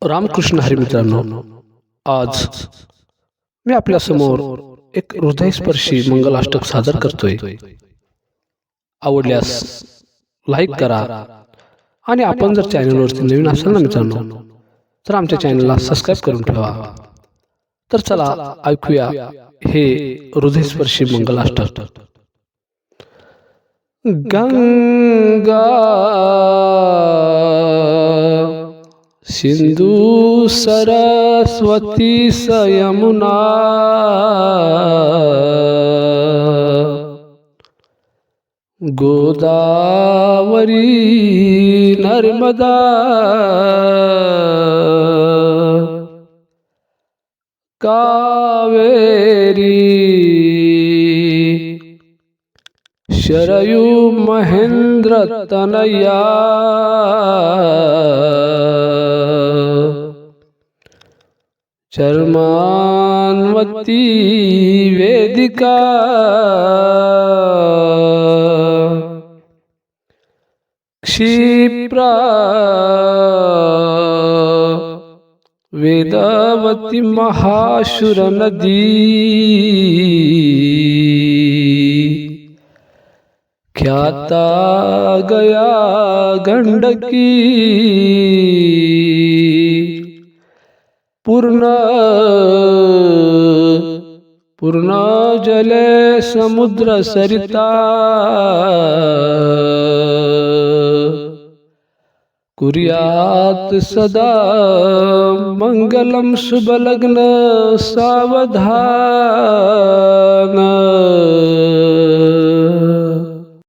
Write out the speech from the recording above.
रामकृष्ण हरी मित्रांनो, आज मी आपल्यासमोर एक हृदयस्पर्शी मंगलाष्टक सादर करतोय. आवडल्यास लाईक करा आणि आपण जर चॅनलवरती नवीन असाल ना मित्रांनो, तर आमच्या चॅनलला सबस्क्राईब करून ठेवा. तर चला ऐकूया हे हृदयस्पर्शी मंगलाष्टक. गंगा सिंधु सरस्वती यमुना गोदावरी नर्मदा कावेरी शरयू महेंद्र तनया चर्मान्वती वेदिका क्षिप्रा वेदवती महाशुर नदी ख्याता गया गंडकी पूर्ण जले समुद्र सरिता कुर्यात सदा मंगलम शुभलग्न सावधान.